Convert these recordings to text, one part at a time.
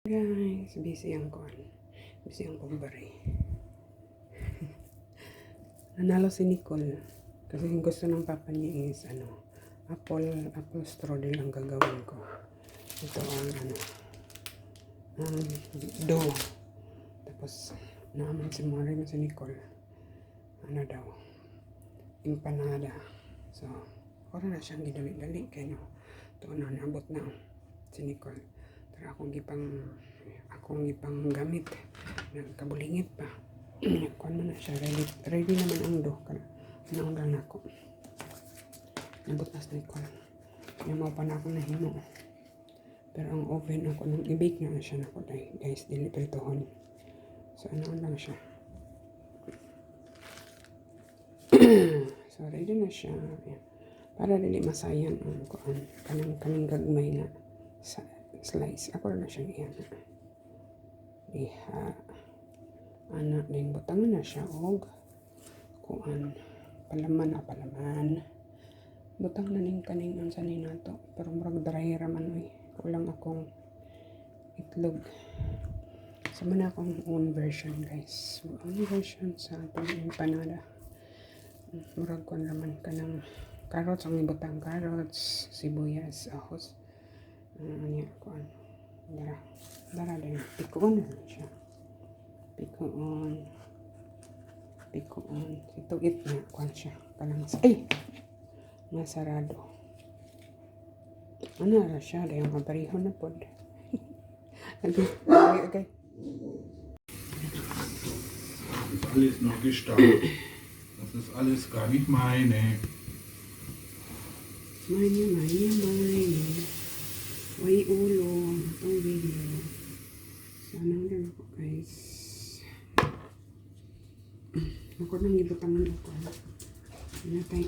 Guys, busy ang kumbari. Nanalo si Nicole kasi gusto ng papa niya is apple strudel ang gagawin ko. Ito ang dough. Tapos naman si Nicole daw, empanada. So ako na siyang gidali-dali kay ito na naabot na si Nicole. Pero akong gipang gamit, nagkabulingit pa. Kuan man na siya, ready naman ang dough. Naundan ako. Nabot na si Nicole. Kaya mo pa na ako nahimo. Pero ang oven ako, nang i-bake na siya na ko, guys, dili pritohon. So ano lang siya. So ready na siya. Para dili masayan ang kuan, kanang gagmay na slice. Ako na siyang iyan. Diha. Anak din butangan na siya og kuan palaman. Butang na ning kaning unsa ni nato. Pero murag dry raman oy. Kulang akong itlog. So man akong own version, guys. Own version sa atong empanada. Murag kuan raman kanang carrots ang ibutang carrots, sibuyas, ahos. Anya kuan. Dara din. Pikuon na siya. Pikuon. Ituit na kuan siya. Kanang masarado. Ano na siya? Dahil mabarihon na po. Okay. Das ist alles noch gestaut. Das ist alles gar nicht meine. Meine. Way ulo. Itong video. Sana lang ako, guys. Ako nang ibutangan ako. Natay.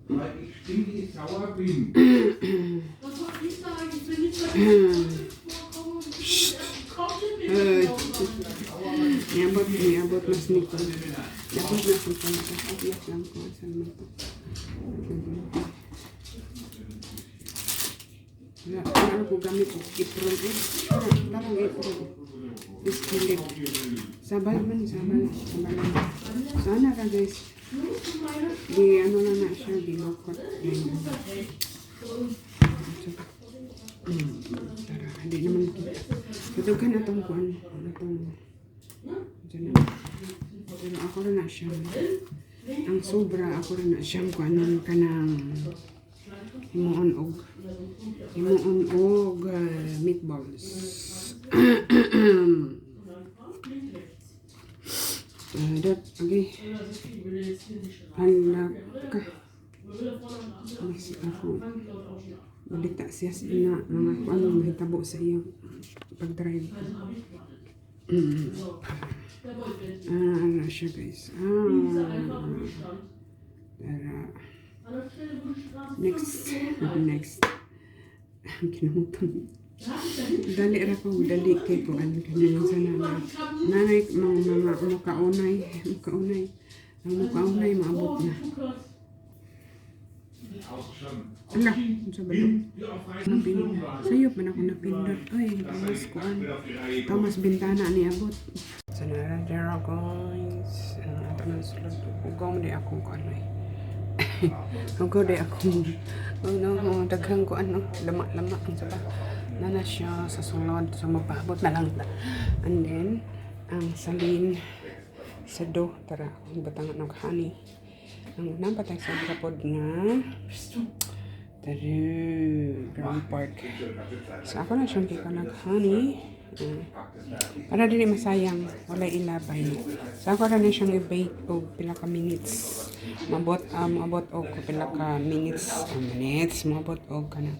Weil ich stinke sauer bin. Was soll ich sagen? Ich bin nicht Niabot na si Nicole. Niabot na si Nicole. Pag-iyak lang ko. Saan mo ito? Ano ko gamit ko? Apron. Tarang apron. Iskilid. Sabal man. Sana ka, guys. Di ano na siya. Di lokot. Tara, hindi naman kita. Tutugan na itong kuhan. Pero ako rin na siya. Ang sobra, ako rin na siyang kuhanan ka ng himuon og meatballs. Okay. Halak ka. Mas ako. Balita siya na mga ano mahitabo sa iyo pag-drive. Ano siya, guys. Next. Kinamutan. Dali kay ko ano kanang sana. Nanay mga mukaunay maabot na. Ala, sa balong. Sayop man ako napindot. Ay, Thomas Bintana ni abot. Sa naradara, guys. Ito na sulod. Hugaw di akong kuanay. Hugaw di akong daghang ko lama. Ang saba. Nana siya sa sulod. So, magpahabot na lang. And then, ang salin sa dough. Tara, ang batangan ng honey. Ang napatay sa kapod nga ground pork. So ako na siyang kika nag-honey para din masayang wala ilabay. So ako na siyang i-bake o pila ka minutes. Mabot o pila ka minutes. Mabot o ka na.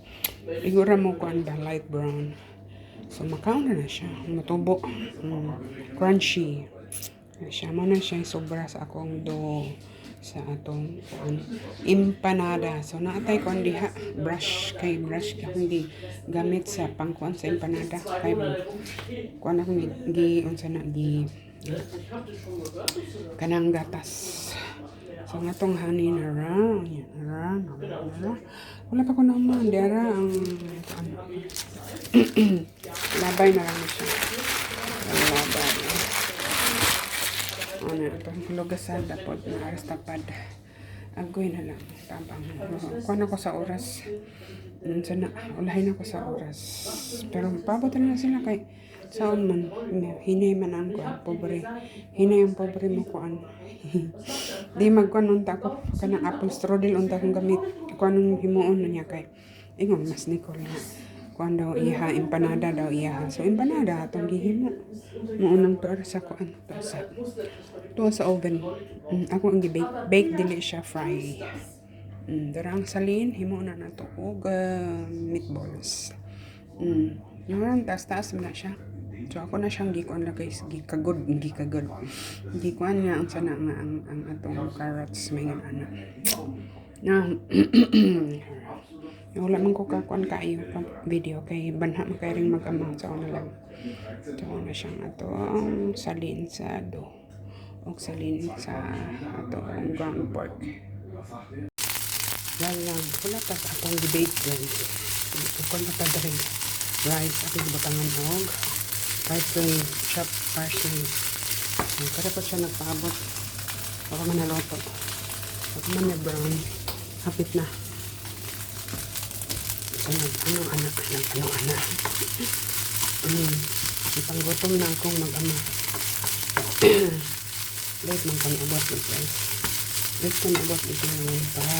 Igura mo ko ang light brown. So makaon na siya. Matubo. Crunchy. Siya mo na siya sobra sa akong dough sa atong empanada. So naatay ko diha brush hindi gamit sa pangkuan sa empanada kay kuan akong gi Ich hab das schon gehört, dass du das kanang gatas. So nga tong honey na ra, yan na ra. Wala pa ko naman, dara ang ano. Labay na lang siya. Labay. Ano, itong lugasan dapat na aras tapad. Agoy na lang, tabang. Kuha na ko sa oras. Sana, ulahin ako sa oras. Pero pabot na sila kay saan man, hinay man ang kuan, pobre. Hinay ang pobre mo kuan. Di magkuan unta ko, kanang apple strudel unta kong gamit. Kuan nung himuon na niya kay, ingon mas Nicole na. Kuan daw iha, empanada daw iha. So empanada, atong gihimo. Muunang tuwa sa kuan, tuwa sa oven. Ako ang gibake, bake dili siya fry. Darang salin, himo na nato og meatballs. Yung taas-taas na siya. So ako na siyang gikuan lang guys, gikagod. Gikuan nga ang sana nga ang atong carrots may nga ana. Na wala man ko kakuan kayo pag video kay banha man kay ring mag-amang sa una lang. So na siyang atong salin sa do. Og salin sa atong ground pork. Yan lang, wala pa sa atong debate din. Kung matadari, rice, aking batangan og parsley, chopped parsley. Kada pa siya nagpaabot. Baka man naloto. Baka man na-brown. Hapit na. So, anong anak. Ipanggutom na akong mag-ama. Late man kami abot ng guys. Late kami abot ito ngayon para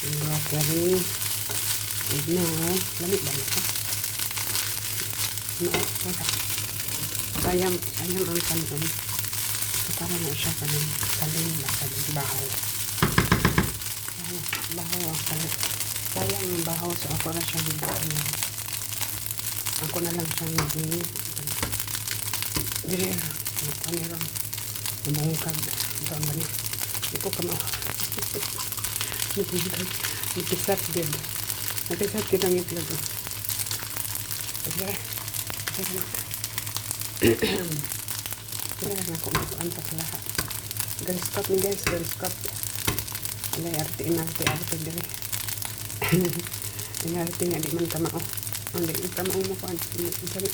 yung grocery. And now, lamig ba ito? Sayang ang kanon. So, para na siya kanang kalin bahaw. Bahaw ang kalin. Sayang ang bahaw. So, ako na siyang hibahin. Ako na lang siyang hibahin. Dili, panirang namungkag. Ito ang bani. Hindi ko kama. Napisat din. Napisat kitang itlog. Kailangan ako matuan sa lahat. Girls cup ni guys, girls cup. Alay, arte din. Ang arte nga, di man kamao. Hindi, yung kamao mo ko. Sorry.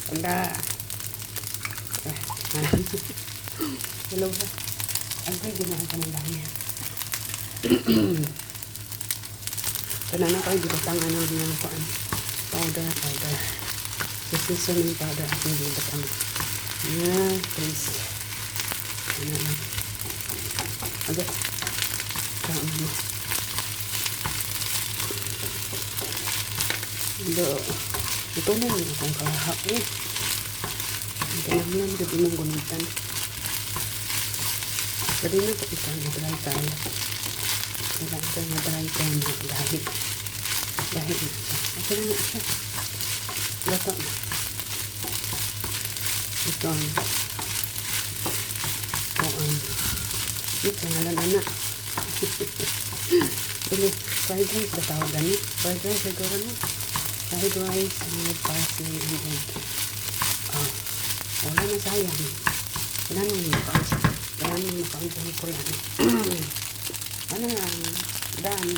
Tanda. Hello ba? Ang kaya ginahan ka ng dami. Tanana ko, gibatang ng kuan. Powder. Seasoning powder aking gibatang. Yan, please. Ano lang. Aga. Saan mo. Ito lang yung akong kahap eh. Ito lang gabi mong gunitan. Pwede na po ito nag-dry tayo. Kailangan ito nag-dry tayo na dahil na siya. Okay na siya. Gato na. Ito ito ngalan na. Dili, fried rice ba tawag gani? Fried rice siguro na. Fried rice with parsley and egg. Wala na sayang. Kailangan mo makaon sa Nicola. Ano lang, done.